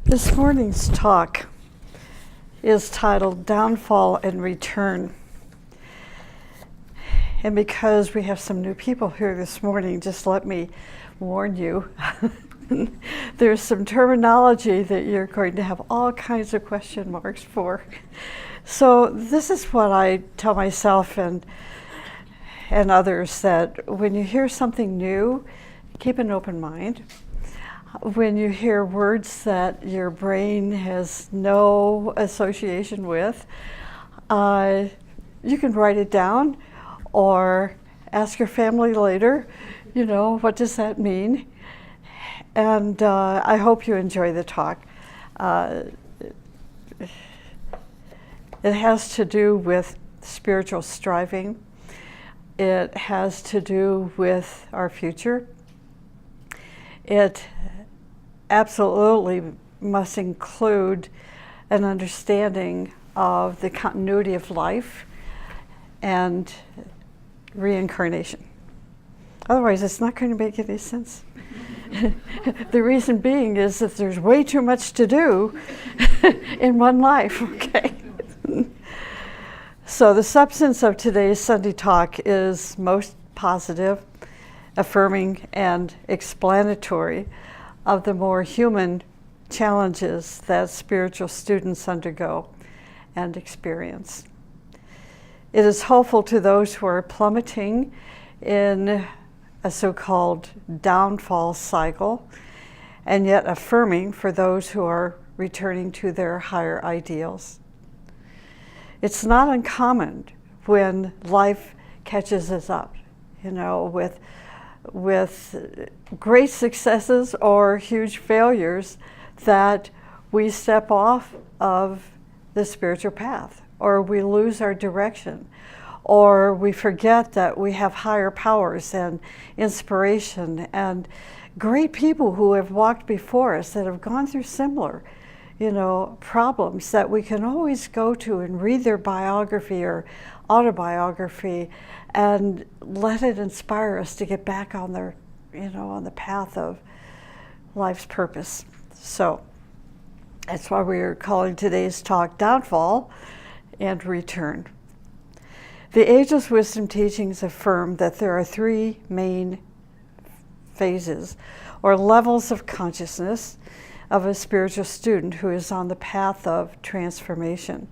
This morning's talk is titled Downfall and Return. And because we have some new people here this morning, just let me warn you, there's some terminology that you're going to have all kinds of question marks for. So this is what I tell myself and others, that when you hear something new, keep an open mind. When you hear words that your brain has no association with, you can write it down or ask your family later, what does that mean? And I hope you enjoy the talk. It has to do with spiritual striving. It has to do with our future. It absolutely must include an understanding of the continuity of life and reincarnation. Otherwise, it's not going to make any sense. The reason being is that there's way too much to do in one life, okay? So the substance of today's Sunday talk is most positive, affirming, and explanatory of the more human challenges that spiritual students undergo and experience. It is hopeful to those who are plummeting in a so-called downfall cycle, and yet affirming for those who are returning to their higher ideals. It's not uncommon when life catches us up, with great successes or huge failures, that we step off of the spiritual path, or we lose our direction, or we forget that we have higher powers and inspiration and great people who have walked before us that have gone through similar problems that we can always go to and read their biography or autobiography and let it inspire us to get back on on the path of life's purpose. So that's why we're calling today's talk Downfall and Return. The Ageless Wisdom teachings affirm that there are three main phases or levels of consciousness of a spiritual student who is on the path of transformation.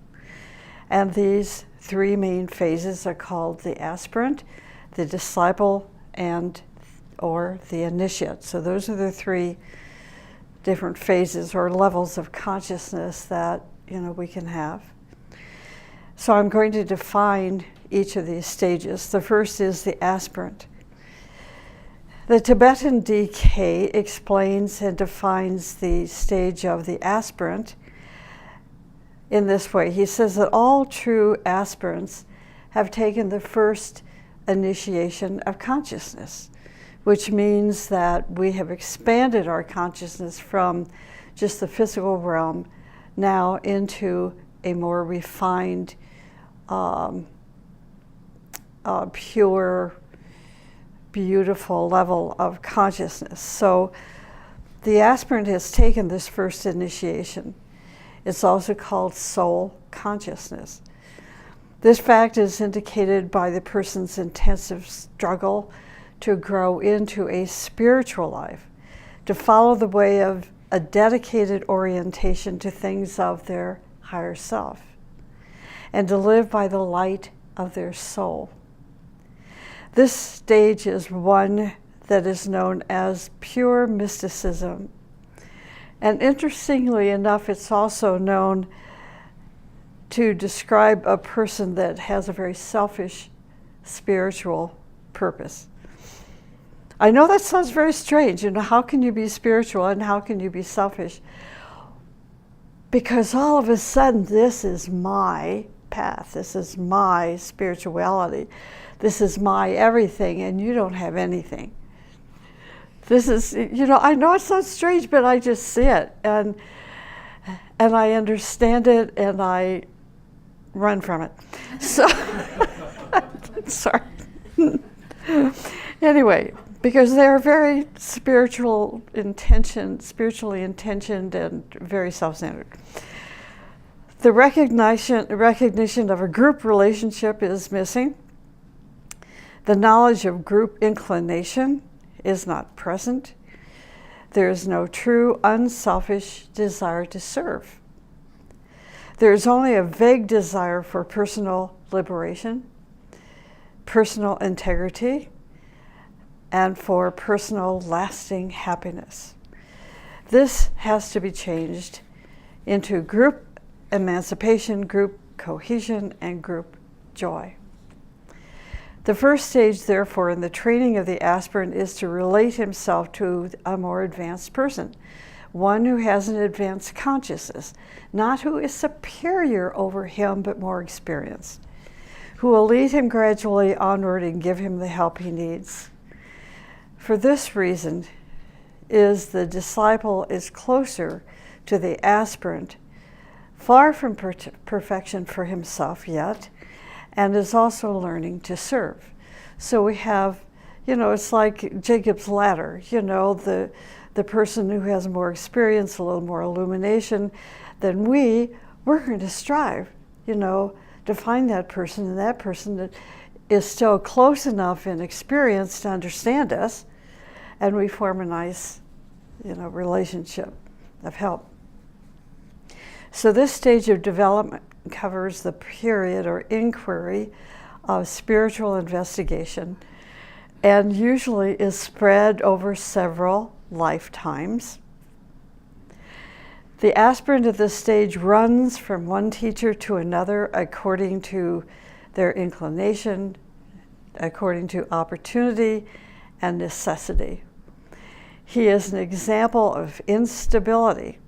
And these three main phases are called the aspirant, the disciple, or the initiate. So those are the three different phases or levels of consciousness that we can have. So I'm going to define each of these stages. The first is the aspirant. The Tibetan DK explains and defines the stage of the aspirant in this way. He says that all true aspirants have taken the first initiation of consciousness, which means that we have expanded our consciousness from just the physical realm now into a more refined, pure, beautiful level of consciousness. So the aspirant has taken this first initiation. It's also called soul consciousness. This fact is indicated by the person's intensive struggle to grow into a spiritual life, to follow the way of a dedicated orientation to things of their higher self, and to live by the light of their soul. This stage is one that is known as pure mysticism. And interestingly enough, it's also known to describe a person that has a very selfish spiritual purpose. I know that sounds very strange. How can you be spiritual and how can you be selfish? Because all of a sudden, this is my path. This is my spirituality. This is my everything, and you don't have anything. This is, I know it sounds strange, but I just see it, and I understand it, and I run from it. So, sorry. Anyway, because they're very spiritually intentioned and very self-centered. The recognition of a group relationship is missing. The knowledge of group inclination is not present. There is no true unselfish desire to serve. There is only a vague desire for personal liberation, personal integrity, and for personal lasting happiness. This has to be changed into group emancipation, group cohesion, and group joy. The first stage, therefore, in the training of the aspirant is to relate himself to a more advanced person, one who has an advanced consciousness, not who is superior over him, but more experienced, who will lead him gradually onward and give him the help he needs. For this reason, the disciple is closer to the aspirant, far from perfection for himself yet, and is also learning to serve. So we have, it's like Jacob's ladder, the person who has more experience, a little more illumination than we're going to strive, to find that person, and that person that is still close enough in experience to understand us, and we form a nice, relationship of help. So this stage of development covers the period or inquiry of spiritual investigation, and usually is spread over several lifetimes. The aspirant at this stage runs from one teacher to another according to their inclination, according to opportunity and necessity. He is an example of instability,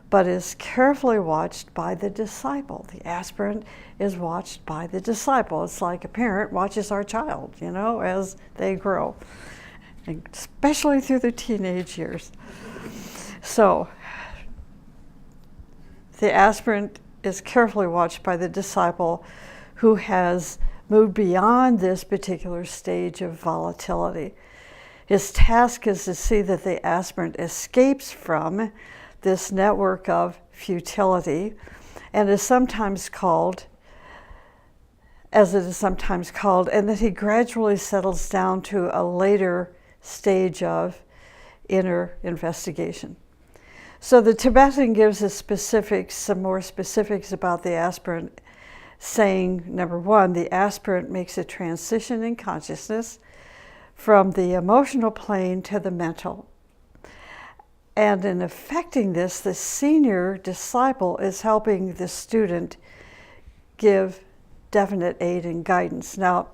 but is carefully watched by the disciple. The aspirant is watched by the disciple. It's like a parent watches our child, as they grow, especially through the teenage years. So, the aspirant is carefully watched by the disciple who has moved beyond this particular stage of volatility. His task is to see that the aspirant escapes from this network of futility, and is sometimes called, and that he gradually settles down to a later stage of inner investigation. So the Tibetan gives us some more specifics about the aspirant, saying, number one, the aspirant makes a transition in consciousness from the emotional plane to the mental. And in effecting this, the senior disciple is helping the student give definite aid and guidance. Now,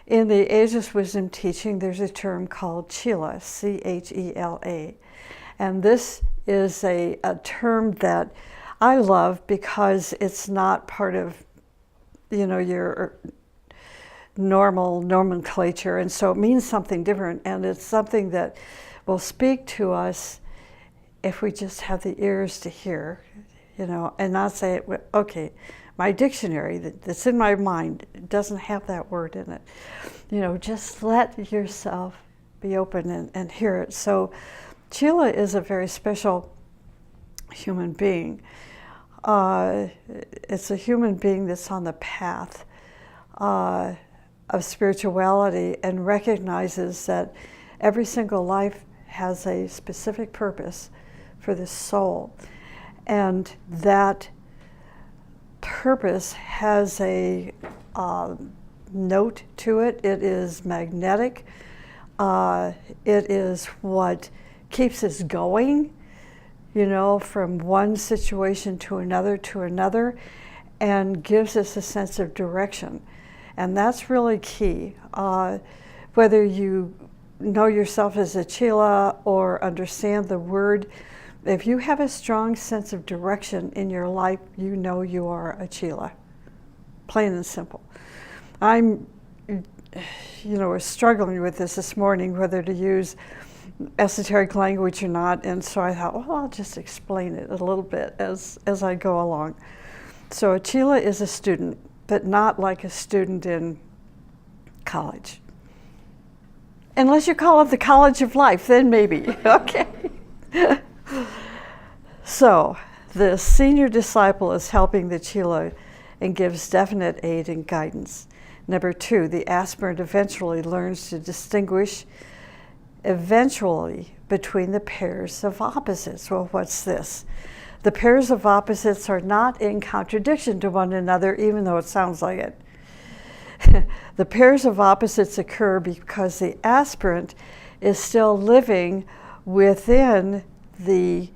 in the Ageless Wisdom teaching, there's a term called Chela, C-H-E-L-A. And this is a term that I love because it's not part of, your normal nomenclature. And so it means something different. And it's something that will speak to us if we just have the ears to hear, and not say, okay, my dictionary that's in my mind doesn't have that word in it. Just let yourself be open and hear it. So Chela is a very special human being. It's a human being that's on the path of spirituality and recognizes that every single life has a specific purpose for the soul, and that purpose has a note to it. It is magnetic. It is what keeps us going, from one situation to another, and gives us a sense of direction. And that's really key. Whether you know yourself as a Chela or understand the word, if you have a strong sense of direction in your life, you are a Chela. Plain and simple. I'm, struggling with this morning, whether to use esoteric language or not, and so I thought, well, I'll just explain it a little bit as I go along. So a Chela is a student, but not like a student in college. Unless you call it the College of Life, then maybe. Okay. So, the senior disciple is helping the Chela and gives definite aid and guidance. Number 2, the aspirant eventually learns to distinguish between the pairs of opposites. Well, what's this? The pairs of opposites are not in contradiction to one another, even though it sounds like it. The pairs of opposites occur because the aspirant is still living within the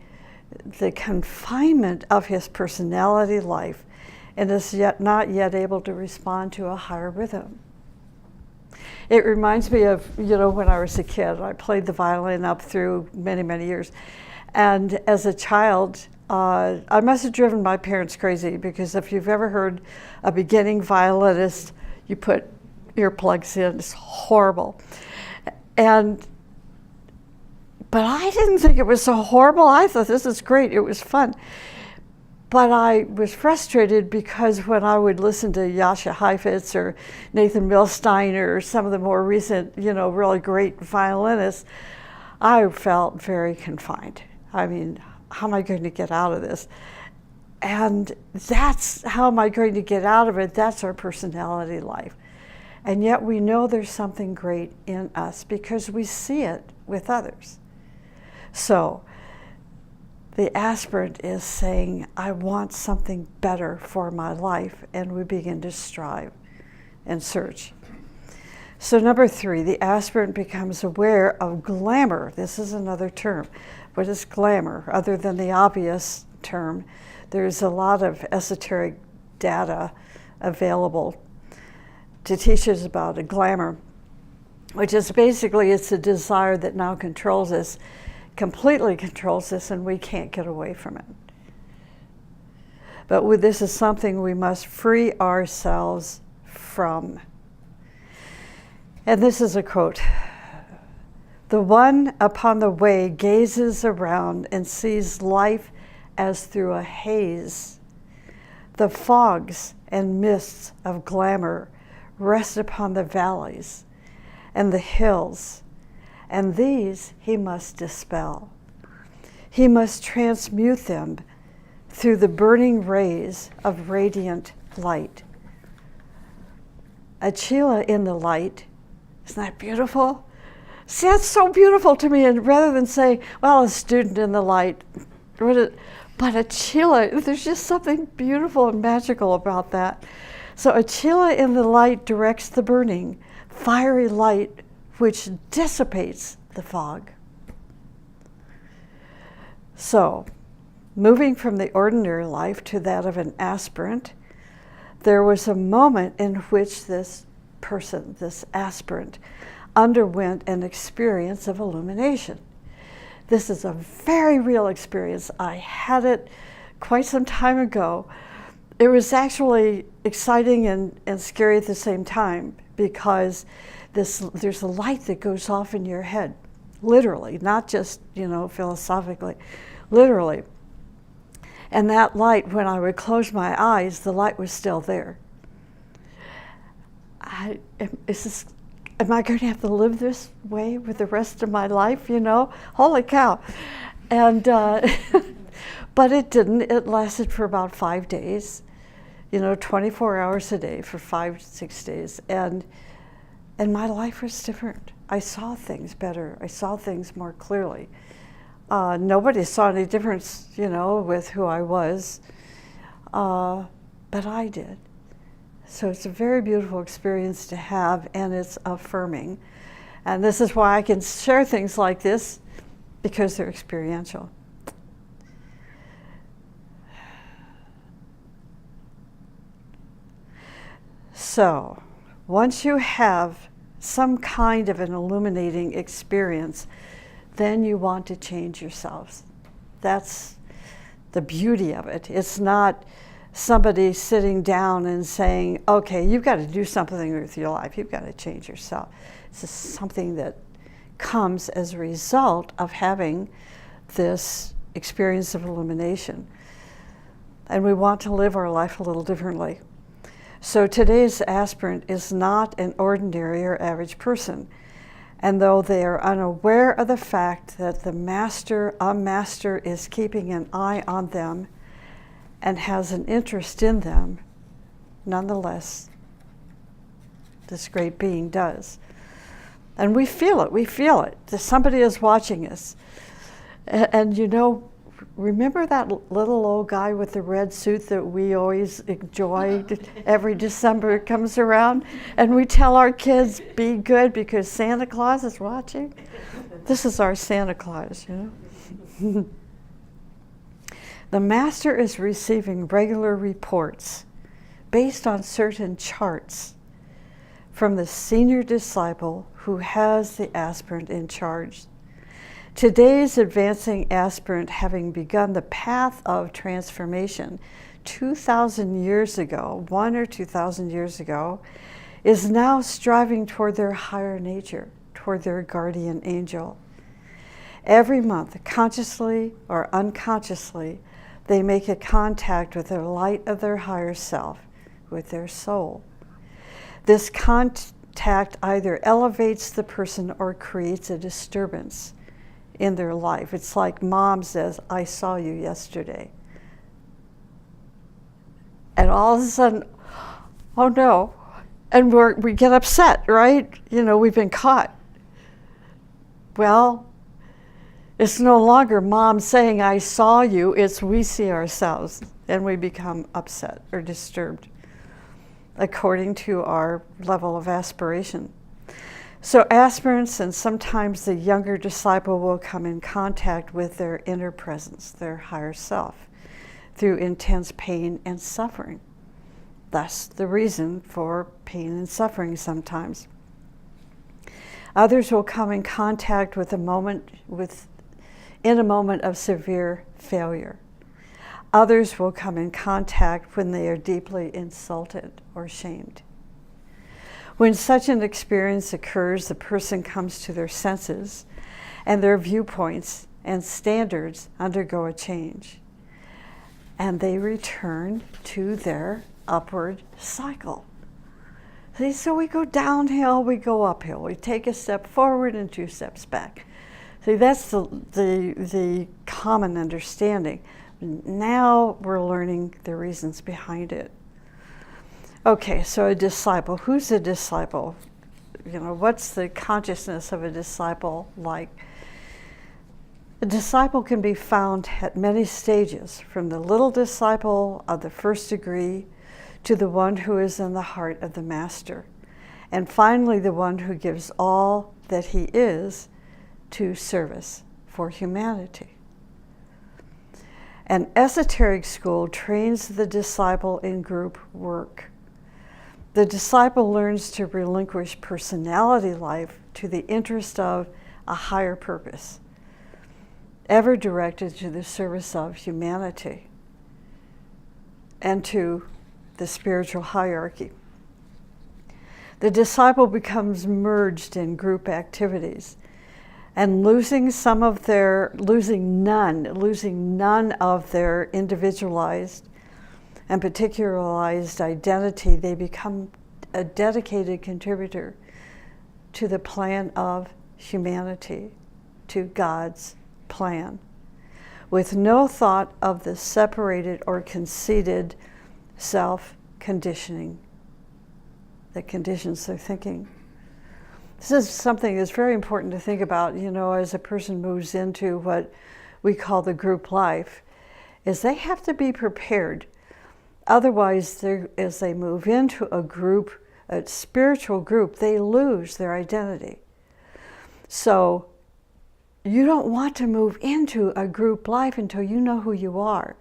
confinement of his personality life and is not yet able to respond to a higher rhythm. It reminds me of, when I was a kid, I played the violin up through many, many years. And as a child, I must have driven my parents crazy, because if you've ever heard a beginning violinist, you put earplugs in, it's horrible. But I didn't think it was so horrible. I thought, this is great, it was fun. But I was frustrated because when I would listen to Jascha Heifetz or Nathan Milstein or some of the more recent, really great violinists, I felt very confined. I mean, how am I going to get out of this? And how am I going to get out of it? That's our personality life. And yet we know there's something great in us because we see it with others. So the aspirant is saying, I want something better for my life, and we begin to strive and search. So number 3, the aspirant becomes aware of glamour. This is another term. What is glamour? Other than the obvious term, there's a lot of esoteric data available to teach us about a glamour, which is basically, it's a desire that now controls us, completely controls us, and we can't get away from it. But this is something we must free ourselves from. And this is a quote. The one upon the way gazes around and sees life as through a haze. The fogs and mists of glamour rest upon the valleys and the hills, and these he must dispel. He must transmute them through the burning rays of radiant light. A Chela in the light, isn't that beautiful? See, that's so beautiful to me. And rather than say, well, a student in the light, but a Chela, there's just something beautiful and magical about that. So a Chela in the light directs the burning, fiery light which dissipates the fog. So, moving from the ordinary life to that of an aspirant, there was a moment in which this person, this aspirant, underwent an experience of illumination. This is a very real experience. I had it quite some time ago. It was actually exciting and scary at the same time, because there's a light that goes off in your head, literally, not just, philosophically, literally. And that light, when I would close my eyes, the light was still there. Am I going to have to live this way with the rest of my life, Holy cow. And, but it didn't. It lasted for about 5 days, 24 hours a day for 5 to 6 days. And my life was different. I saw things better. I saw things more clearly. Nobody saw any difference, with who I was, but I did. So it's a very beautiful experience to have, and it's affirming. And this is why I can share things like this, because they're experiential. So, once you have some kind of an illuminating experience, then you want to change yourselves. That's the beauty of it. It's not somebody sitting down and saying, okay, you've got to do something with your life. You've got to change yourself. It's just something that comes as a result of having this experience of illumination. And we want to live our life a little differently. So today's aspirant is not an ordinary or average person. And though they are unaware of the fact that a master is keeping an eye on them and has an interest in them, nonetheless, this great being does. And we feel it, that somebody is watching us. And you know, remember that little old guy with the red suit that we always enjoyed every December it comes around? And we tell our kids, be good because Santa Claus is watching. This is our Santa Claus, you know. The master is receiving regular reports based on certain charts from the senior disciple who has the aspirant in charge. Today's advancing aspirant, having begun the path of transformation 2,000 years ago, 1 or 2,000 years ago, is now striving toward their higher nature, toward their guardian angel. Every month, consciously or unconsciously, they make a contact with the light of their higher self, with their soul. This contact either elevates the person or creates a disturbance in their life. It's like mom says, I saw you yesterday. And all of a sudden, oh no. And we get upset, right? You know, we've been caught. Well, it's no longer mom saying, I saw you. It's we see ourselves and we become upset or disturbed according to our level of aspiration. So aspirants and sometimes the younger disciple will come in contact with their inner presence, their higher self, through intense pain and suffering. Thus the reason for pain and suffering sometimes. Others will come in contact in a moment of severe failure. Others will come in contact when they are deeply insulted or shamed. When such an experience occurs, the person comes to their senses, and their viewpoints and standards undergo a change, and they return to their upward cycle. See, so we go downhill, we go uphill. We take a step forward and 2 steps back. See, that's the common understanding. Now we're learning the reasons behind it. Okay, so a disciple. Who's a disciple? You know, what's the consciousness of a disciple like? A disciple can be found at many stages, from the little disciple of the first degree to the one who is in the heart of the master, and finally the one who gives all that he is to service for humanity. An esoteric school trains the disciple in group work. The disciple learns to relinquish personality life to the interest of a higher purpose, ever directed to the service of humanity and to the spiritual hierarchy. The disciple becomes merged in group activities and losing none of their individualized and particularized identity, they become a dedicated contributor to the plan of humanity, to God's plan, with no thought of the separated or conceited self-conditioning that conditions their thinking. This is something that's very important to think about, you know, as a person moves into what we call the group life, is they have to be prepared. Otherwise, as they move into a group, a spiritual group, they lose their identity. So you don't want to move into a group life until you know who you are,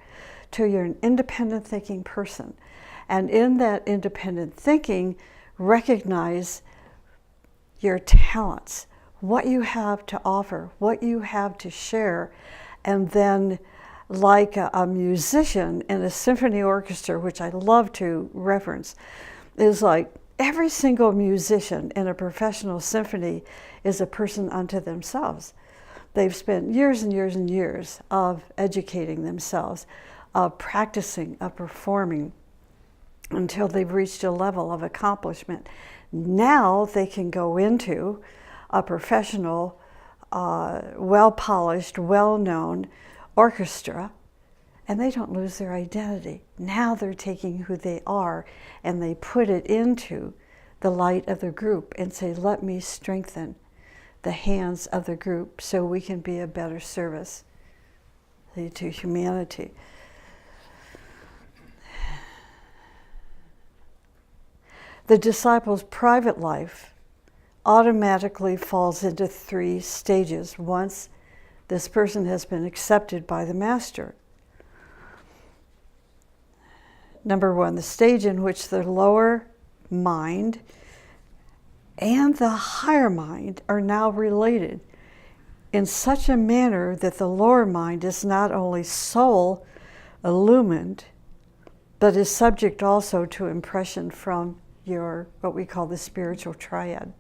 till you're an independent thinking person. And in that independent thinking, recognize your talents, what you have to offer, what you have to share, and then like a musician in a symphony orchestra, which I love to reference, is like every single musician in a professional symphony is a person unto themselves. They've spent years and years and years of educating themselves, of practicing, of performing, until they've reached a level of accomplishment. Now they can go into a professional, well-polished, well-known orchestra, and they don't lose their identity. Now they're taking who they are and they put it into the light of the group and say, let me strengthen the hands of the group so we can be a better service to humanity. The disciple's private life automatically falls into 3 stages once this person has been accepted by the master. Number 1, the stage in which the lower mind and the higher mind are now related in such a manner that the lower mind is not only soul illumined, but is subject also to impression from your, what we call the spiritual triad.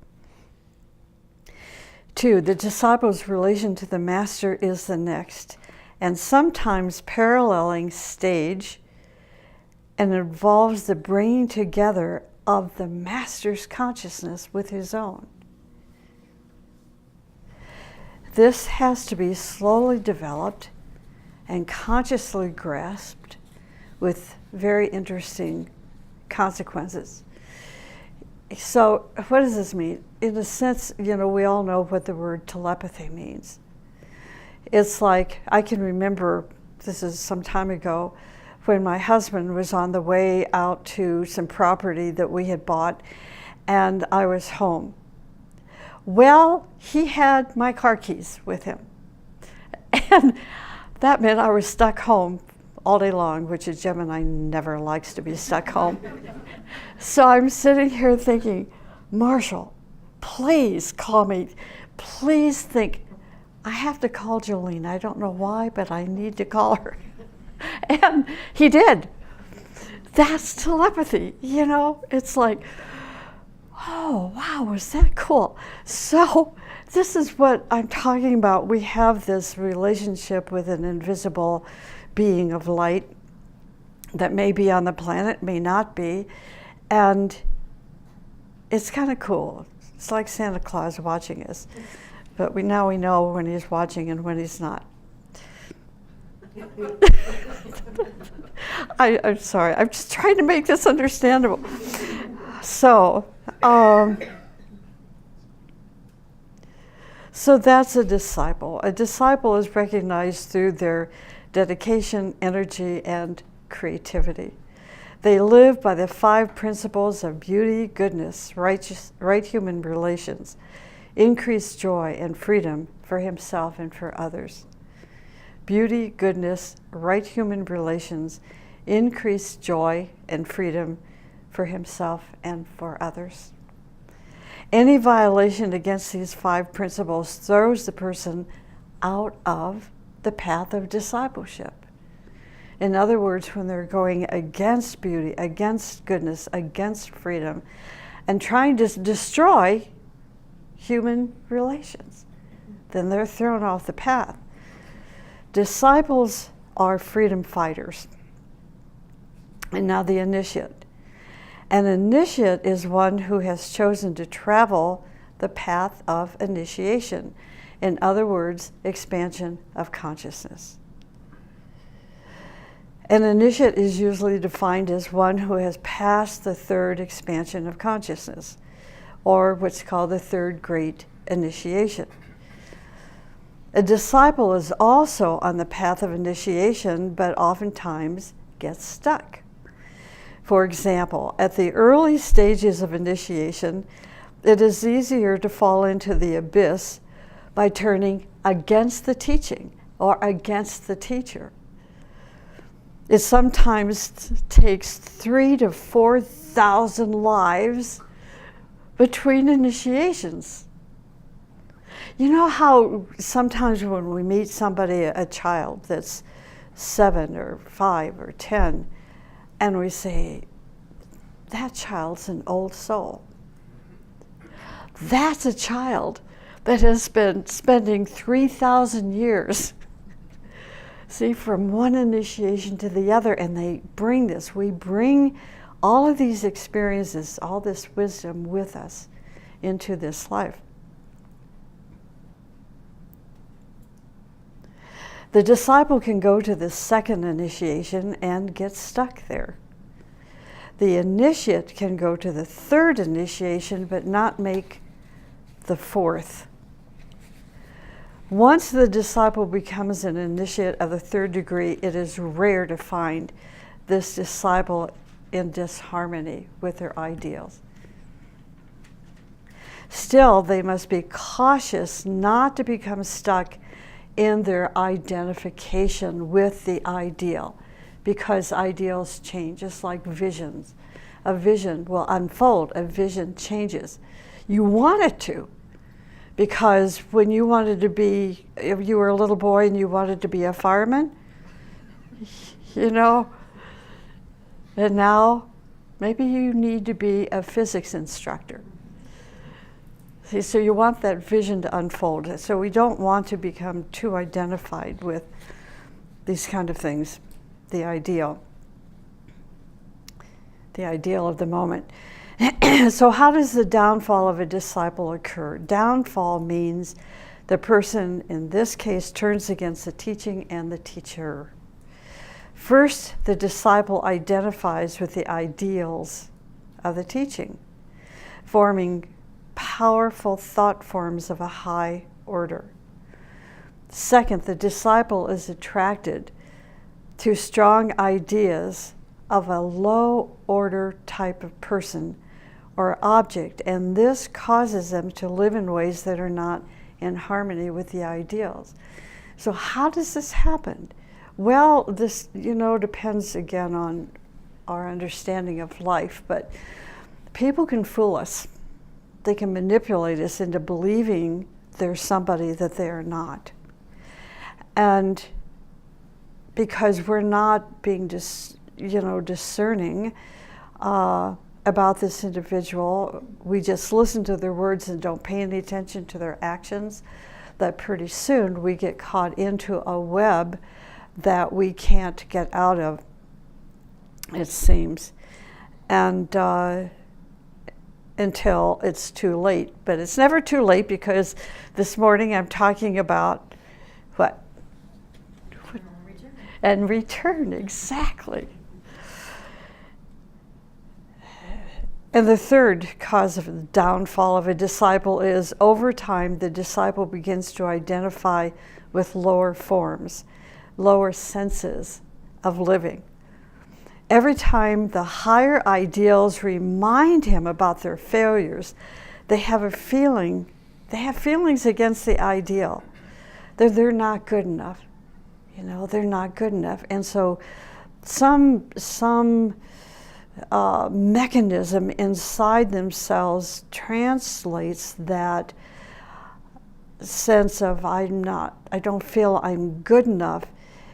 2, the disciple's relation to the master is the next, and sometimes paralleling stage, and involves the bringing together of the master's consciousness with his own. This has to be slowly developed and consciously grasped with very interesting consequences. So what does this mean? In a sense, we all know what the word telepathy means. It's like, I can remember, this is some time ago, when my husband was on the way out to some property that we had bought, and I was home. Well, he had my car keys with him. And that meant I was stuck home all day long, which a Gemini never likes to be stuck home. So I'm sitting here thinking, Marshall, please call me. Please think, I have to call Joleen. I don't know why, but I need to call her. And he did. That's telepathy, It's like, oh, wow, was that cool? So this is what I'm talking about. We have this relationship with an invisible being of light that may be on the planet, may not be. And it's kind of cool. It's like Santa Claus watching us. But now we know when he's watching and when he's not. I'm sorry. I'm just trying to make this understandable. So that's a disciple. A disciple is recognized through their dedication, energy, and creativity. They live by the 5 principles of beauty, goodness, right human relations, increased joy and freedom for himself and for others. Beauty, goodness, right human relations, increased joy and freedom for himself and for others. Any violation against these 5 principles throws the person out of the path of discipleship. In other words, when they're going against beauty, against goodness, against freedom, and trying to destroy human relations, then they're thrown off the path. Disciples are freedom fighters. And now the initiate. An initiate is one who has chosen to travel the path of initiation. In other words, expansion of consciousness. An initiate is usually defined as one who has passed the 3rd expansion of consciousness, or what's called the 3rd great initiation. A disciple is also on the path of initiation, but oftentimes gets stuck. For example, at the early stages of initiation, it is easier to fall into the abyss by turning against the teaching or against the teacher. It sometimes takes 3,000 to 4,000 lives between initiations. You know how sometimes when we meet somebody, a child that's 7 or 5 or 10, and we say, that child's an old soul. That's a child that has been spending 3,000 years, see, from one initiation to the other, and they bring this. We bring all of these experiences, all this wisdom with us into this life. The disciple can go to the second initiation and get stuck there. The initiate can go to the third initiation but not make the fourth. Once the disciple becomes an initiate of the third degree, it is rare to find this disciple in disharmony with their ideals. Still, they must be cautious not to become stuck in their identification with the ideal, because ideals change, just like visions. A vision will unfold, a vision changes. You want it to, because when you wanted to be, if you were a little boy and you wanted to be a fireman, you know, and now maybe you need to be a physics instructor. See, so you want that vision to unfold. So we don't want to become too identified with these kind of things, the ideal of the moment. So how does the downfall of a disciple occur? Downfall means the person, in this case, turns against the teaching and the teacher. First, the disciple identifies with the ideals of the teaching, forming powerful thought forms of a high order. Second, the disciple is attracted to strong ideas of a low order type of person or object, and this causes them to live in ways that are not in harmony with the ideals. So how does this happen? Well, this, depends again on our understanding of life, but people can fool us. They can manipulate us into believing they're somebody that they are not. And because we're not being discerning about this individual, we just listen to their words and don't pay any attention to their actions, that pretty soon we get caught into a web that we can't get out of, it seems. And until it's too late. But it's never too late, because this morning I'm talking about what? Return. And return, exactly. And the third cause of the downfall of a disciple is, over time, the disciple begins to identify with lower forms, lower senses of living. Every time the higher ideals remind him about their failures, they have feelings against the ideal. They're not good enough. They're not good enough. And so some mechanism inside themselves translates that sense of I don't feel I'm good enough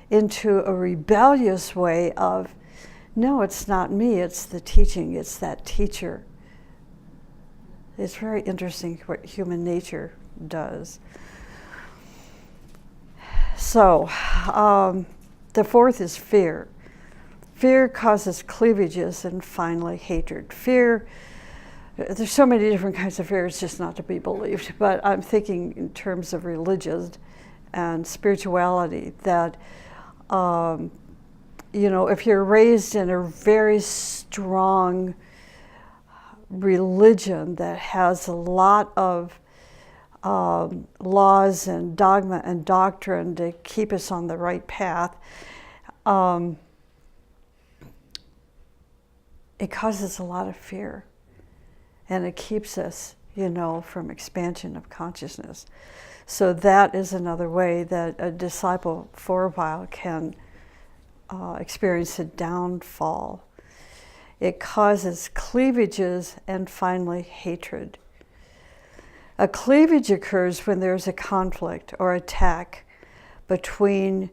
into a rebellious way of, no, it's not me, it's the teaching, it's that teacher. It's very interesting what human nature does. So, the fourth is fear. Fear causes cleavages and finally hatred. Fear, there's so many different kinds of fear, it's just not to be believed. But I'm thinking in terms of religion and spirituality, that if you're raised in a very strong religion that has a lot of laws and dogma and doctrine to keep us on the right path, it causes a lot of fear, and it keeps us, from expansion of consciousness. So that is another way that a disciple for a while can experience a downfall. It causes cleavages and finally hatred. A cleavage occurs when there's a conflict or attack between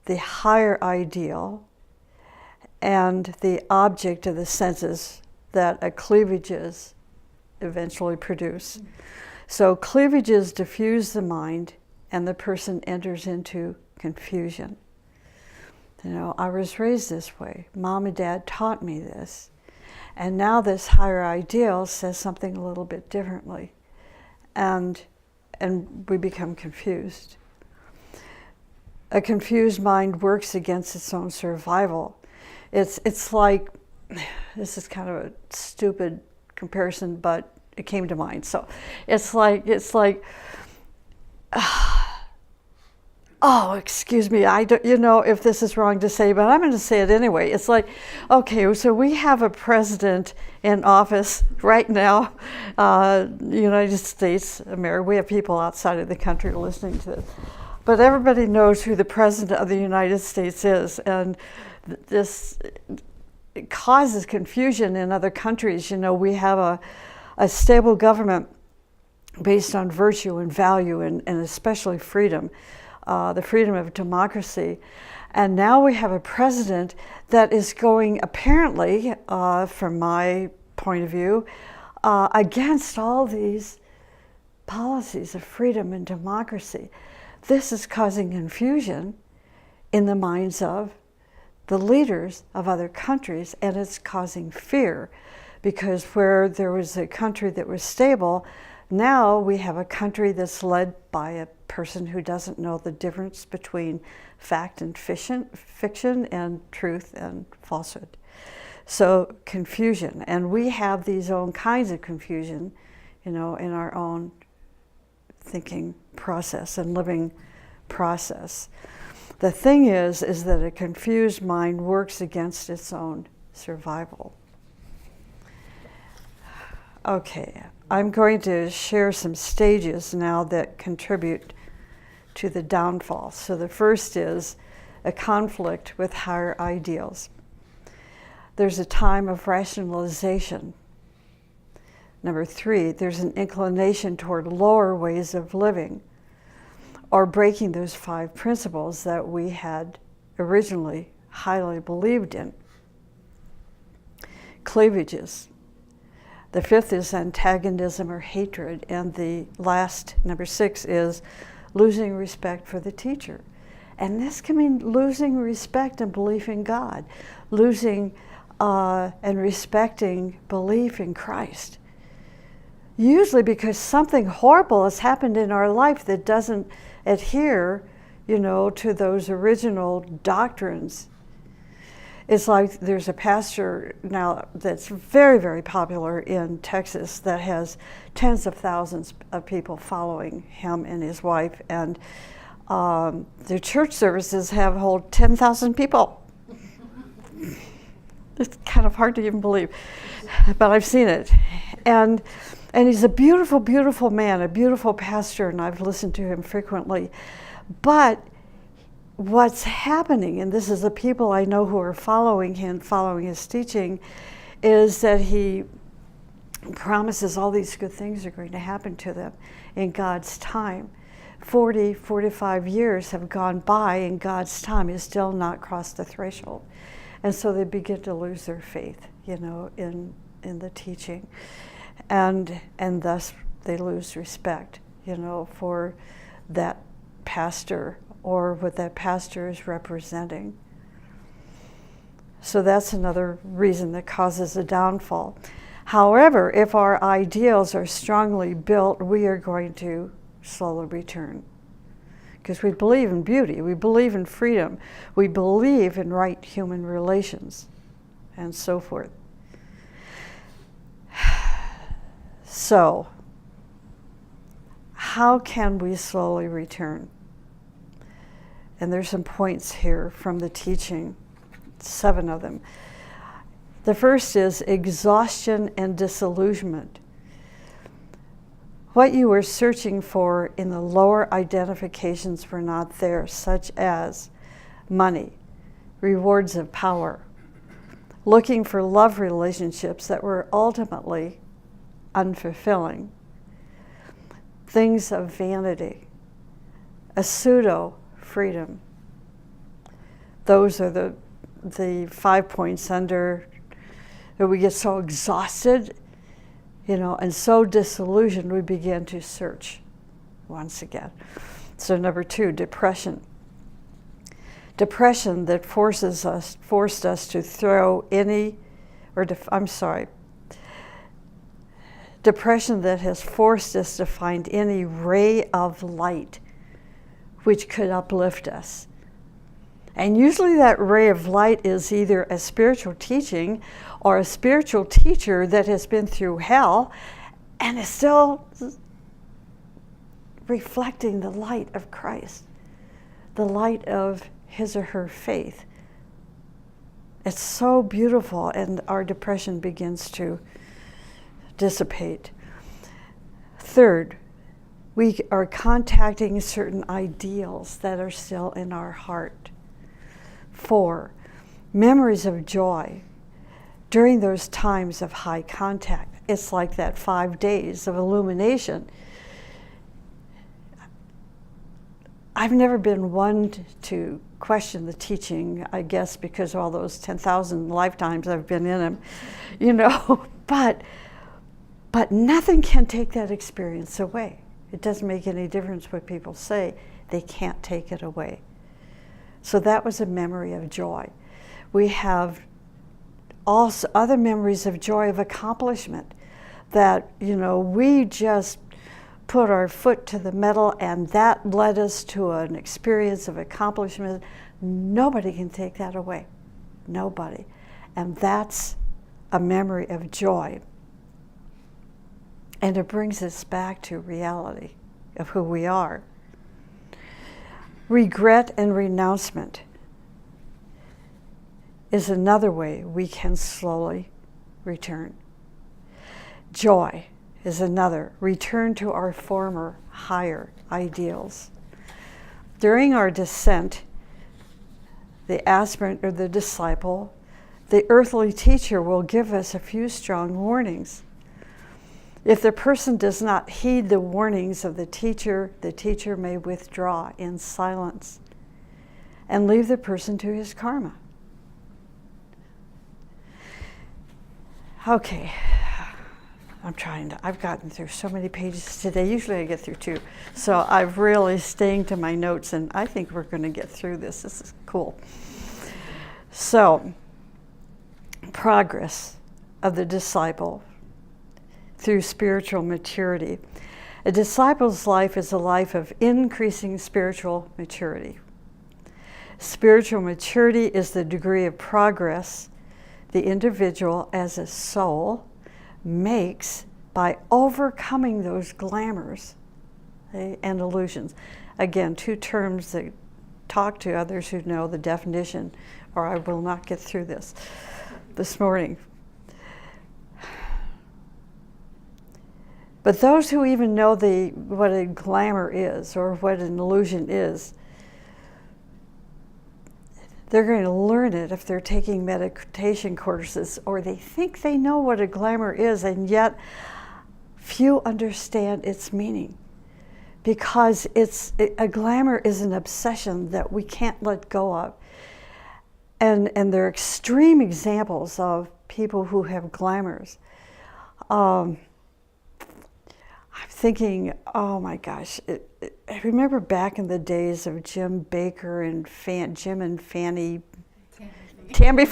the higher ideal and the object of the senses that a cleavages eventually produce. So cleavages diffuse the mind and the person enters into confusion. I was raised this way. Mom and Dad taught me this. And now this higher ideal says something a little bit differently. And we become confused. A confused mind works against its own survival. It's like, this is kind of a stupid comparison, but it came to mind. So it's like, oh, excuse me, I don't, if this is wrong to say, but I'm going to say it anyway. It's like, okay, so we have a president in office right now, United States, America. We have people outside of the country listening to this. But everybody knows who the president of the United States is, and this causes confusion in other countries. We have a stable government based on virtue and value and especially freedom, the freedom of democracy. And now we have a president that is going, apparently, from my point of view, against all these policies of freedom and democracy. This is causing confusion in the minds of the leaders of other countries, and it's causing fear, because where there was a country that was stable, now we have a country that's led by a person who doesn't know the difference between fact and fiction and truth and falsehood. So confusion, and we have these own kinds of confusion, in our own thinking process and living process. The thing is that a confused mind works against its own survival. Okay, I'm going to share some stages now that contribute to the downfall. So the first is a conflict with higher ideals. There's a time of rationalization. Number 3, there's an inclination toward lower ways of living, or breaking those 5 principles that we had originally highly believed in. Cleavages. The 5th is antagonism or hatred, and the last, number 6, is losing respect for the teacher. And this can mean losing respect and belief in God, losing and respecting belief in Christ. Usually because something horrible has happened in our life that doesn't adhere, to those original doctrines. It's like there's a pastor now that's very, very popular in Texas that has tens of thousands of people following him and his wife, and their church services hold 10,000 people. It's kind of hard to even believe, but I've seen it. And he's a beautiful, beautiful man, a beautiful pastor, and I've listened to him frequently. But what's happening, and this is the people I know who are following him, following his teaching, is that he promises all these good things are going to happen to them in God's time. 40, 45 years have gone by, and God's time is still not crossed the threshold. And so they begin to lose their faith, in the teaching. And thus they lose respect, for that pastor or what that pastor is representing. So that's another reason that causes a downfall. However, if our ideals are strongly built, we are going to slowly return. Because we believe in beauty, we believe in freedom, we believe in right human relations, and so forth. So, how can we slowly return? And there's some points here from the teaching, 7 of them. The first is exhaustion and disillusionment. What you were searching for in the lower identifications were not there, such as money, rewards of power, looking for love relationships that were ultimately unfulfilling, things of vanity, a pseudo-freedom. Those are the 5 points under that we get so exhausted, and so disillusioned, we begin to search once again. So number 2, depression. Depression that forced us to throw any, depression that has forced us to find any ray of light which could uplift us, And usually that ray of light is either a spiritual teaching or a spiritual teacher that has been through hell and is still reflecting the light of Christ, the light of his or her faith. It's so beautiful, and our depression begins to dissipate. Third, we are contacting certain ideals that are still in our heart. 4, memories of joy. During those times of high contact, it's like that 5 days of illumination. I've never been one to question the teaching, I guess, because of all those 10,000 lifetimes I've been in them, you know, but nothing can take that experience away. It doesn't make any difference what people say. They can't take it away. So that was a memory of joy. We have also other memories of joy of accomplishment that, you know, we just put our foot to the metal and that led us to an experience of accomplishment. Nobody can take that away. Nobody. And that's a memory of joy. And it brings us back to reality of who we are. Regret and renouncement is another way we can slowly return. Joy is another. Return to our former higher ideals. During our descent, the aspirant or the disciple, the earthly teacher will give us a few strong warnings. If the person does not heed the warnings of the teacher may withdraw in silence and leave the person to his karma. Okay, I've gotten through so many pages today. Usually I get through 2. So I've really staying to my notes, and I think we're going to get through this. This is cool. So, progress of the disciple through spiritual maturity. A disciple's life is a life of increasing spiritual maturity. Spiritual maturity is the degree of progress the individual as a soul makes by overcoming those glamours and illusions. Again, 2 terms that talk to others who know the definition, or I will not get through this morning. But those who even know what a glamour is or what an illusion is, they're going to learn it if they're taking meditation courses, or they think they know what a glamour is, and yet few understand its meaning. Because a glamour is an obsession that we can't let go of. And there are extreme examples of people who have glamours. I'm thinking, oh my gosh, I remember back in the days of Jim Baker and Jim and Fanny. Tammy.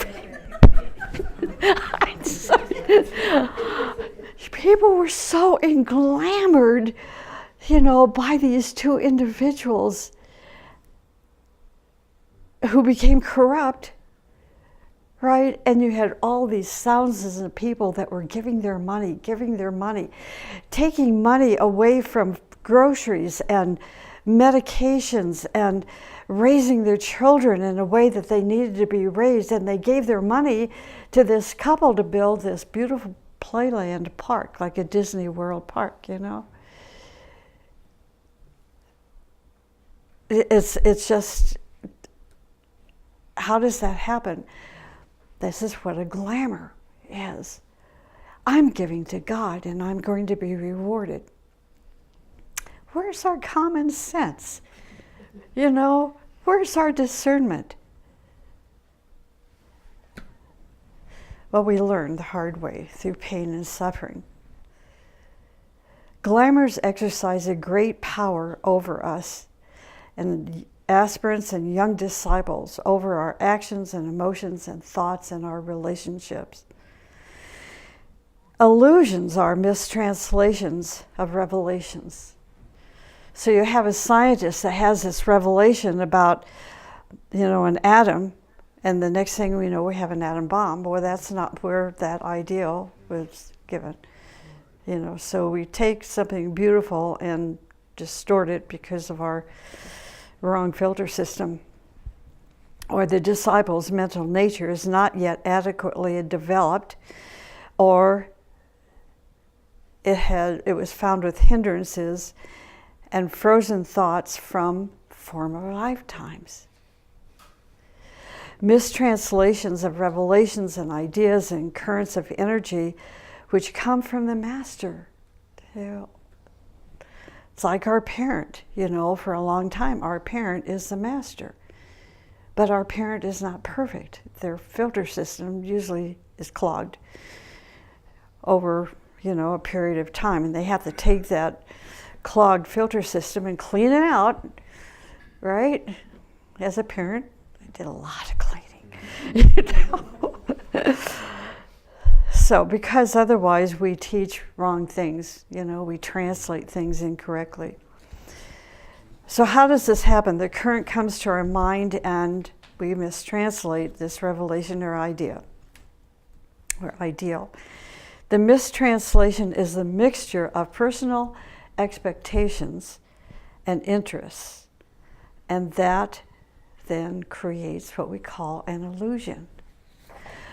People were so englamored, you know, by these 2 individuals who became corrupt, right? And you had all these thousands of people that were giving their money, taking money away from groceries and medications and raising their children in a way that they needed to be raised. And they gave their money to this couple to build this beautiful playland park, like a Disney World park, you know? It's just, how does that happen? This is what a glamour is. I'm giving to God and I'm going to be rewarded. Where's our common sense? You know, where's our discernment? Well, we learn the hard way through pain and suffering. Glamours exercise a great power over us and aspirants and young disciples, over our actions and emotions and thoughts and our relationships. Illusions are mistranslations of revelations. So you have a scientist that has this revelation about an atom, and the next thing we know, we have an atom bomb. Well, that's not where that ideal was given. So we take something beautiful and distort it because of our wrong filter system. Or the disciples' mental nature is not yet adequately developed, or it was found with hindrances and frozen thoughts from former lifetimes. Mistranslations of revelations and ideas and currents of energy which come from the master. It's like our parent, for a long time, our parent is the master. But our parent is not perfect. Their filter system usually is clogged over, a period of time. And they have to take that clogged filter system and clean it out, right? As a parent, I did a lot of cleaning. So, because otherwise we teach wrong things, we translate things incorrectly. So how does this happen? The current comes to our mind and we mistranslate this revelation or idea, or ideal. The mistranslation is the mixture of personal expectations and interests, and that then creates what we call an illusion.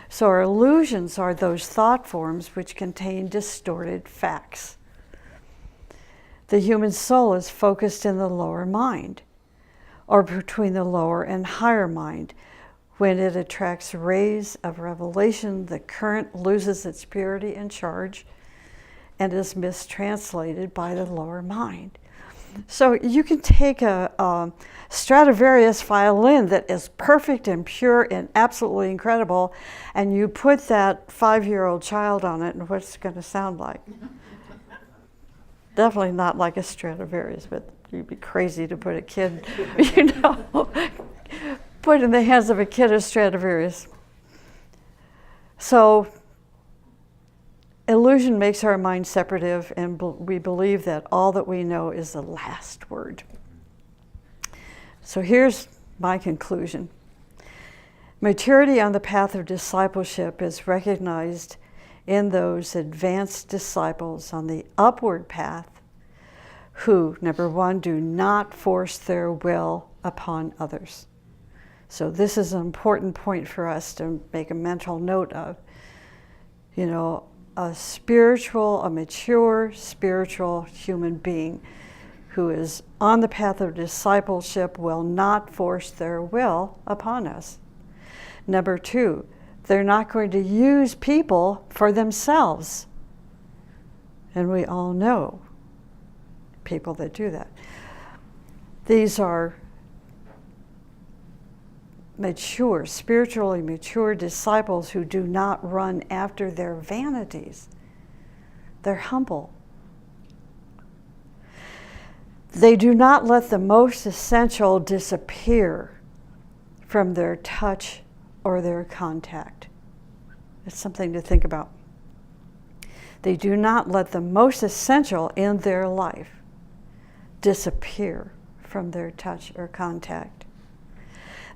So our illusions are those thought forms which contain distorted facts. The human soul is focused in the lower mind, or between the lower and higher mind. When it attracts rays of revelation, the current loses its purity and charge and is mistranslated by the lower mind. So you can take a Stradivarius violin that is perfect and pure and absolutely incredible, and you put that 5-year-old child on it, and what's it going to sound like? Definitely not like a Stradivarius, but you'd be crazy to put a kid, put in the hands of a kid a Stradivarius. So illusion makes our mind separative, and we believe that all that we know is the last word. So here's my conclusion. Maturity on the path of discipleship is recognized in those advanced disciples on the upward path who, number one, do not force their will upon others. So this is an important point for us to make a mental note of. A mature spiritual human being who is on the path of discipleship will not force their will upon us. Number two, they're not going to use people for themselves. And we all know people that do that. These are mature, spiritually mature disciples who do not run after their vanities. They're humble. They do not let the most essential disappear from their touch or their contact. It's something to think about. They do not let the most essential in their life disappear from their touch or contact.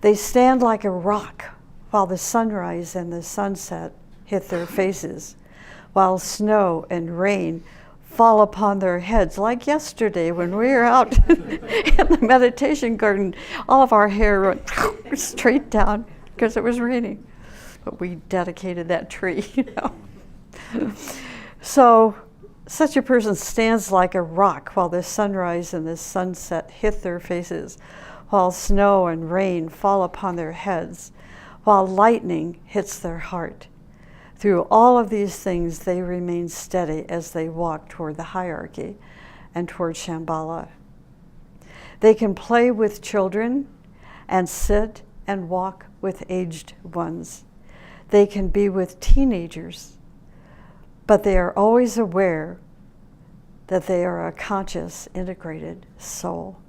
They stand like a rock while the sunrise and the sunset hit their faces, while snow and rain fall upon their heads. Like yesterday when we were out in the meditation garden, all of our hair went straight down because it was raining. But we dedicated that tree, So such a person stands like a rock while the sunrise and the sunset hit their faces, while snow and rain fall upon their heads, while lightning hits their heart. Through all of these things, they remain steady as they walk toward the hierarchy and toward Shambhala. They can play with children and sit and walk with aged ones. They can be with teenagers, but they are always aware that they are a conscious, integrated soul.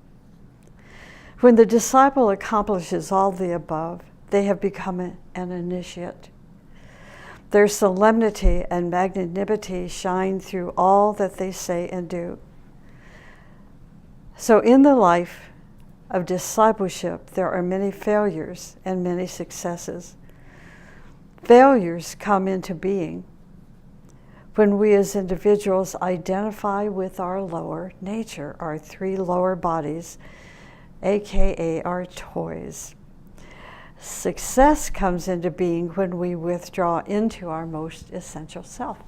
When the disciple accomplishes all the above, they have become an initiate. Their solemnity and magnanimity shine through all that they say and do. So in the life of discipleship, there are many failures and many successes. Failures come into being when we as individuals identify with our lower nature, our 3 lower bodies, aka our toys. Success comes into being when we withdraw into our most essential self.